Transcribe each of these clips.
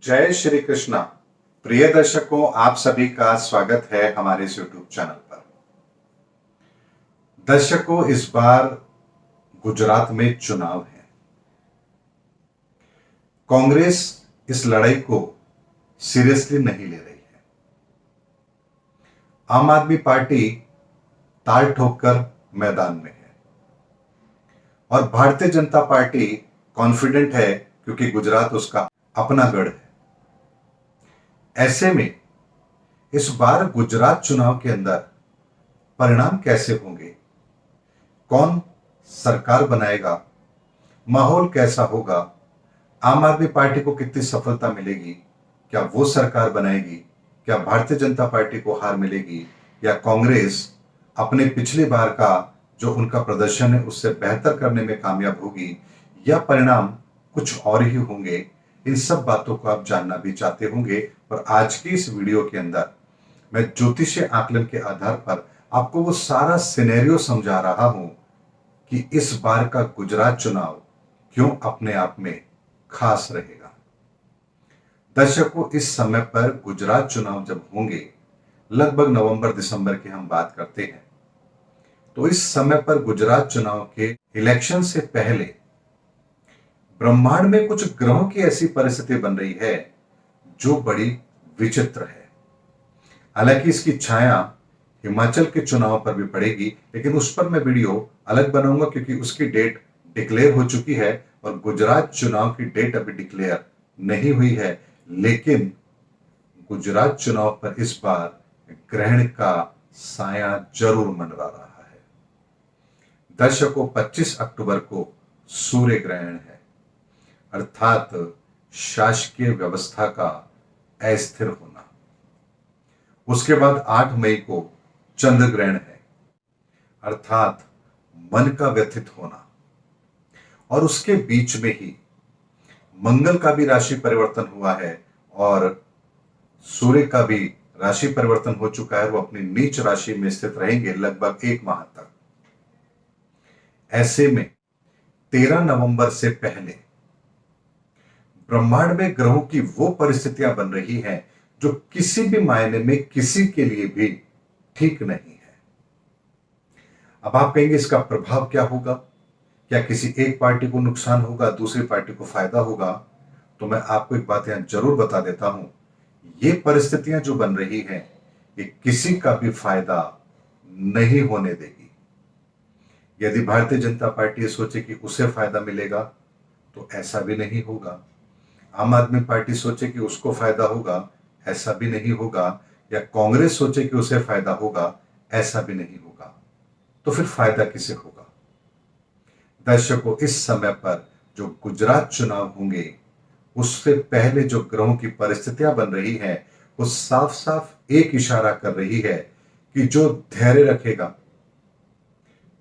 जय श्री कृष्णा। प्रिय दर्शकों, आप सभी का स्वागत है हमारे इस YouTube चैनल पर। दर्शकों, इस बार गुजरात में चुनाव है। कांग्रेस इस लड़ाई को सीरियसली नहीं ले रही है। आम आदमी पार्टी ताल ठोककर मैदान में है और भारतीय जनता पार्टी कॉन्फिडेंट है क्योंकि गुजरात उसका अपना गढ़ है। ऐसे में इस बार गुजरात चुनाव के अंदर परिणाम कैसे होंगे, कौन सरकार बनाएगा, माहौल कैसा होगा, आम आदमी पार्टी को कितनी सफलता मिलेगी, क्या वो सरकार बनाएगी, क्या भारतीय जनता पार्टी को हार मिलेगी या कांग्रेस अपने पिछली बार का जो उनका प्रदर्शन है उससे बेहतर करने में कामयाब होगी या परिणाम कुछ और ही होंगे। इन सब बातों को आप जानना भी चाहते होंगे और आज की इस वीडियो के अंदर मैं ज्योतिषीय आकलन के आधार पर आपको वो सारा सिनेरियो समझा रहा हूं कि इस बार का गुजरात चुनाव क्यों अपने आप में खास रहेगा। दर्शकों, इस समय पर गुजरात चुनाव जब होंगे, लगभग नवंबर दिसंबर की हम बात करते हैं, तो इस समय पर गुजरात चुनाव के इलेक्शन से पहले ब्रह्मांड में कुछ ग्रहों की ऐसी परिस्थिति बन रही है जो बड़ी विचित्र है। हालांकि इसकी छाया हिमाचल के चुनाव पर भी पड़ेगी, लेकिन उस पर मैं वीडियो अलग बनाऊंगा क्योंकि उसकी डेट डिक्लेयर हो चुकी है और गुजरात चुनाव की डेट अभी डिक्लेयर नहीं हुई है। लेकिन गुजरात चुनाव पर इस बार ग्रहण का साया जरूर मंडरा रहा है। दर्शकों, 25 अक्टूबर को सूर्य ग्रहण है, अर्थात शासकीय व्यवस्था का अस्थिर होना। उसके बाद 8 मई को चंद्र ग्रहण है, अर्थात मन का व्यथित होना। और उसके बीच में ही मंगल का भी राशि परिवर्तन हुआ है और सूर्य का भी राशि परिवर्तन हो चुका है। वो अपनी नीच राशि में स्थित रहेंगे लगभग 1 माह तक। ऐसे में 13 नवंबर से पहले ब्रह्मांड में ग्रहों की वो परिस्थितियां बन रही हैं जो किसी भी मायने में किसी के लिए भी ठीक नहीं है। अब आप कहेंगे इसका प्रभाव क्या होगा, क्या किसी एक पार्टी को नुकसान होगा, दूसरी पार्टी को फायदा होगा? तो मैं आपको एक बात यहां जरूर बता देता हूं, ये परिस्थितियां जो बन रही हैं ये किसी का भी फायदा नहीं होने देगी। यदि भारतीय जनता पार्टी सोचे कि उसे फायदा मिलेगा तो ऐसा भी नहीं होगा। आम आदमी पार्टी सोचे कि उसको फायदा होगा, ऐसा भी नहीं होगा। या कांग्रेस सोचे कि उसे फायदा होगा, ऐसा भी नहीं होगा। तो फिर फायदा किसे होगा? दर्शकों, इस समय पर जो गुजरात चुनाव होंगे उससे पहले जो ग्रहों की परिस्थितियां बन रही हैं वो साफ साफ एक इशारा कर रही है कि जो धैर्य रखेगा,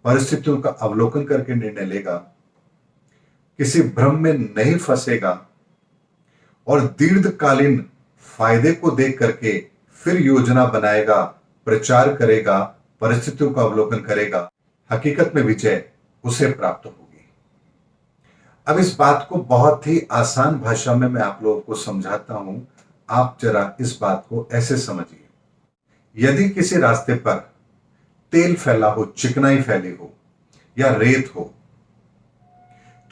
परिस्थितियों का अवलोकन करके निर्णय लेगा, किसी भ्रम में नहीं फंसेगा और दीर्घकालीन फायदे को देख करके फिर योजना बनाएगा, प्रचार करेगा, परिस्थितियों का अवलोकन करेगा, हकीकत में विजय उसे प्राप्त होगी। अब इस बात को बहुत ही आसान भाषा में मैं आप लोगों को समझाता हूं। आप जरा इस बात को ऐसे समझिए। यदि किसी रास्ते पर तेल फैला हो, चिकनाई फैली हो या रेत हो,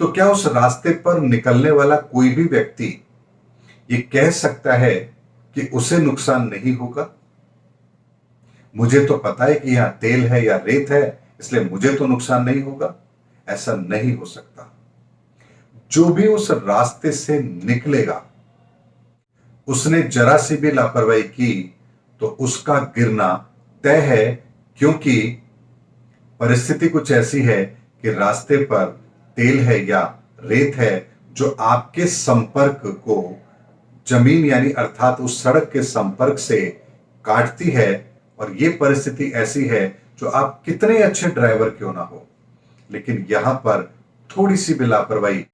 तो क्या उस रास्ते पर निकलने वाला कोई भी व्यक्ति ये कह सकता है कि उसे नुकसान नहीं होगा? मुझे तो पता है कि यहां तेल है या रेत है, इसलिए मुझे तो नुकसान नहीं होगा। ऐसा नहीं हो सकता। जो भी उस रास्ते से निकलेगा, उसने जरा सी भी लापरवाही की तो उसका गिरना तय है, क्योंकि परिस्थिति कुछ ऐसी है कि रास्ते पर तेल है या रेत है जो आपके संपर्क को, जमीन यानी अर्थात उस सड़क के संपर्क से काटती है। और यह परिस्थिति ऐसी है जो आप कितने अच्छे ड्राइवर क्यों ना हो, लेकिन यहां पर थोड़ी सी भी लापरवाही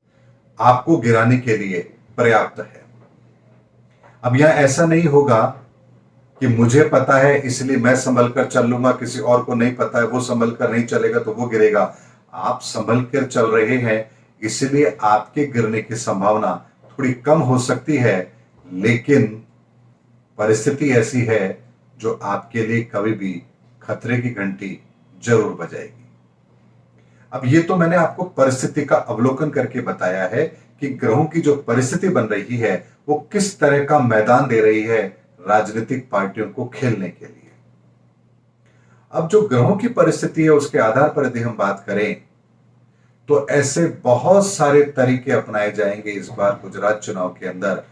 आपको गिराने के लिए पर्याप्त है। अब यहां ऐसा नहीं होगा कि मुझे पता है इसलिए मैं संभल कर चल लूंगा, किसी और को नहीं पता है वो संभल कर नहीं चलेगा तो वो गिरेगा। आप संभल कर चल रहे हैं इसलिए आपके गिरने की संभावना थोड़ी कम हो सकती है, लेकिन परिस्थिति ऐसी है जो आपके लिए कभी भी खतरे की घंटी जरूर बजाएगी। अब ये तो मैंने आपको परिस्थिति का अवलोकन करके बताया है कि ग्रहों की जो परिस्थिति बन रही है वो किस तरह का मैदान दे रही है राजनीतिक पार्टियों को खेलने के लिए। अब जो ग्रहों की परिस्थिति है उसके आधार पर यदि हम बात करें तो ऐसे बहुत सारे तरीके अपनाए जाएंगे इस बार गुजरात चुनाव के अंदर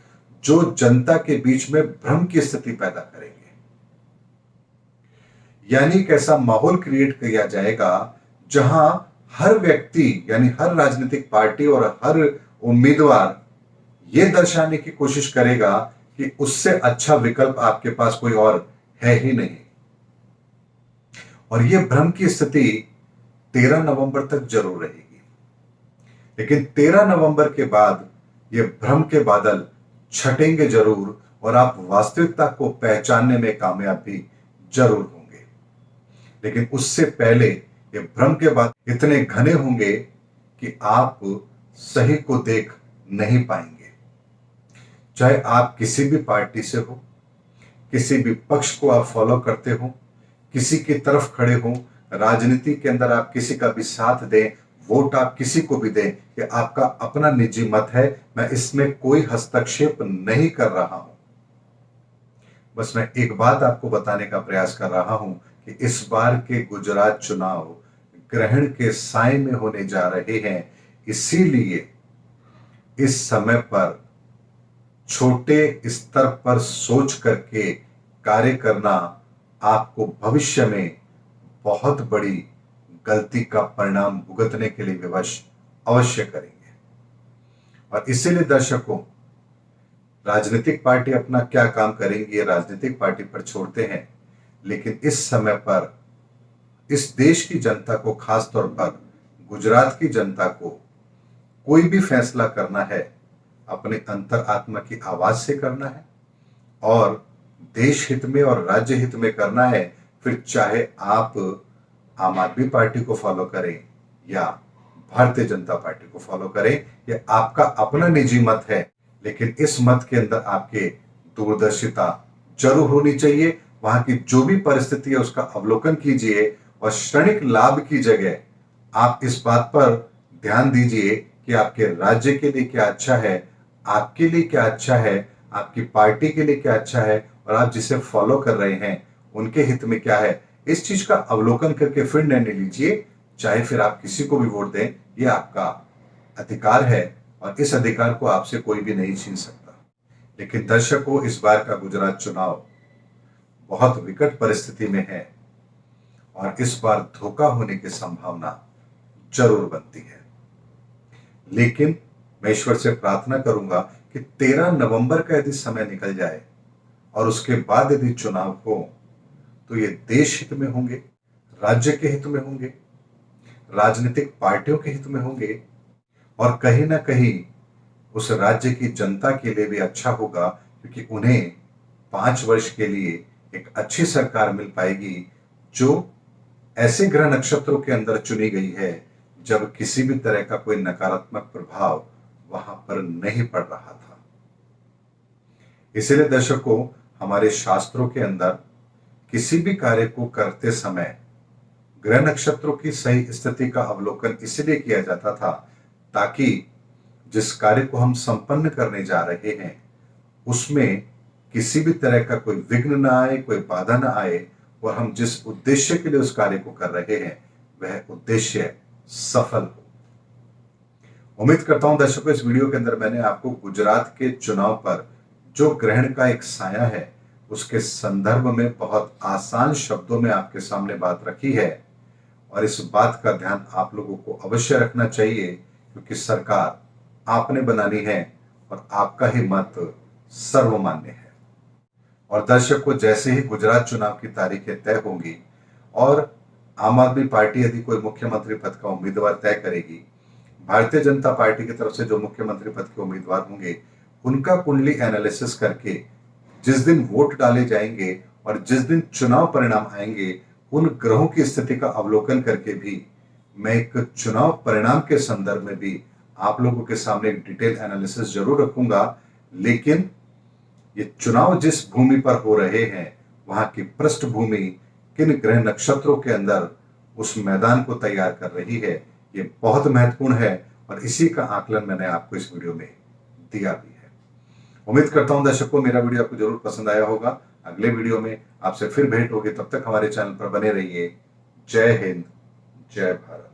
जो जनता के बीच में भ्रम की स्थिति पैदा करेंगे। यानी एक ऐसा माहौल क्रिएट किया जाएगा जहां हर व्यक्ति यानी हर राजनीतिक पार्टी और हर उम्मीदवार यह दर्शाने की कोशिश करेगा कि उससे अच्छा विकल्प आपके पास कोई और है ही नहीं। और यह भ्रम की स्थिति 13 नवंबर तक जरूर रहेगी, लेकिन 13 नवंबर के बाद यह भ्रम के बादल छटेंगे जरूर और आप वास्तविकता को पहचानने में कामयाब भी जरूर होंगे। लेकिन उससे पहले ये भ्रम के बाद इतने घने होंगे कि आप सही को देख नहीं पाएंगे। चाहे आप किसी भी पार्टी से हो, किसी भी पक्ष को आप फॉलो करते हो, किसी की तरफ खड़े हो, राजनीति के अंदर आप किसी का भी साथ दें, वोट आप किसी को भी दें, ये आपका अपना निजी मत है। मैं इसमें कोई हस्तक्षेप नहीं कर रहा हूं। बस मैं एक बात आपको बताने का प्रयास कर रहा हूं कि इस बार के गुजरात चुनाव ग्रहण के साए में होने जा रहे हैं, इसीलिए इस समय पर छोटे स्तर पर सोच करके कार्य करना आपको भविष्य में बहुत बड़ी गलती का परिणाम भुगतने के लिए विवश अवश्य करेंगे। और इसीलिए दर्शकों, राजनीतिक पार्टी अपना क्या काम करेंगी ये राजनीतिक पार्टी पर छोड़ते हैं, लेकिन इस समय पर इस देश की जनता को, खास तौर पर गुजरात की जनता को कोई भी फैसला करना है अपने अंतर आत्मा की आवाज से करना है और देश हित में और राज्य हित में करना है। फिर चाहे आप आम आदमी पार्टी को फॉलो करें या भारतीय जनता पार्टी को फॉलो करें, यह आपका अपना निजी मत है, लेकिन इस मत के अंदर आपके दूरदर्शिता जरूर होनी चाहिए। वहां की जो भी परिस्थिति है उसका अवलोकन कीजिए और क्षणिक लाभ की जगह आप इस बात पर ध्यान दीजिए कि आपके राज्य के लिए क्या अच्छा है, आपके लिए क्या अच्छा है, आपकी पार्टी के लिए क्या अच्छा है और आप जिसे फॉलो कर रहे हैं उनके हित में क्या है। इस चीज का अवलोकन करके फिर निर्णय लीजिए। चाहे फिर आप किसी को भी वोट दें, यह आपका अधिकार है और इस अधिकार को आपसे कोई भी नहीं छीन सकता। लेकिन दर्शकों, इस बार का गुजरात चुनाव बहुत विकट परिस्थिति में है और इस बार धोखा होने की संभावना जरूर बनती है। लेकिन मैं ईश्वर से प्रार्थना करूंगा कि 13 नवंबर का यदि समय निकल जाए और उसके बाद यदि चुनाव हो तो ये देश हित में होंगे, राज्य के हित में होंगे, राजनीतिक पार्टियों के हित में होंगे और कहीं ना कहीं उस राज्य की जनता के लिए भी अच्छा होगा, क्योंकि उन्हें 5 वर्ष के लिए एक अच्छी सरकार मिल पाएगी जो ऐसे ग्रह नक्षत्रों के अंदर चुनी गई है जब किसी भी तरह का कोई नकारात्मक प्रभाव वहां पर नहीं पड़ रहा था। इसलिए दर्शकों, हमारे शास्त्रों के अंदर किसी भी कार्य को करते समय ग्रह नक्षत्रों की सही स्थिति का अवलोकन इसलिए किया जाता था ताकि जिस कार्य को हम संपन्न करने जा रहे हैं उसमें किसी भी तरह का कोई विघ्न ना आए, कोई बाधा ना आए और हम जिस उद्देश्य के लिए उस कार्य को कर रहे हैं वह उद्देश्य सफल हो। उम्मीद करता हूं दर्शकों, इस वीडियो के अंदर मैंने आपको गुजरात के चुनाव पर जो ग्रहण का एक साया है उसके संदर्भ में बहुत आसान शब्दों में आपके सामने बात रखी है और इस बात का ध्यान आप लोगों को अवश्य रखना चाहिए, क्योंकि सरकार आपने बनानी है और आपका ही मत सर्वमान्य है। और दर्शकों, जैसे ही गुजरात चुनाव की तारीखें तय होंगी और आम आदमी पार्टी यदि कोई मुख्यमंत्री पद का उम्मीदवार तय करेगी, भारतीय जनता पार्टी की तरफ से जो मुख्यमंत्री पद के उम्मीदवार होंगे उनका कुंडली एनालिसिस करके जिस दिन वोट डाले जाएंगे और जिस दिन चुनाव परिणाम आएंगे उन ग्रहों की स्थिति का अवलोकन करके भी मैं एक चुनाव परिणाम के संदर्भ में भी आप लोगों के सामने एक डिटेल एनालिसिस जरूर रखूंगा। लेकिन ये चुनाव जिस भूमि पर हो रहे हैं वहां की पृष्ठभूमि किन ग्रह नक्षत्रों के अंदर उस मैदान को तैयार कर रही है, ये बहुत महत्वपूर्ण है और इसी का आकलन मैंने आपको इस वीडियो में दिया भी है। उम्मीद करता हूं दर्शकों मेरा वीडियो आपको जरूर पसंद आया होगा। अगले वीडियो में आपसे फिर भेंट होगी, तब तक हमारे चैनल पर बने रहिए। जय हिंद, जय भारत।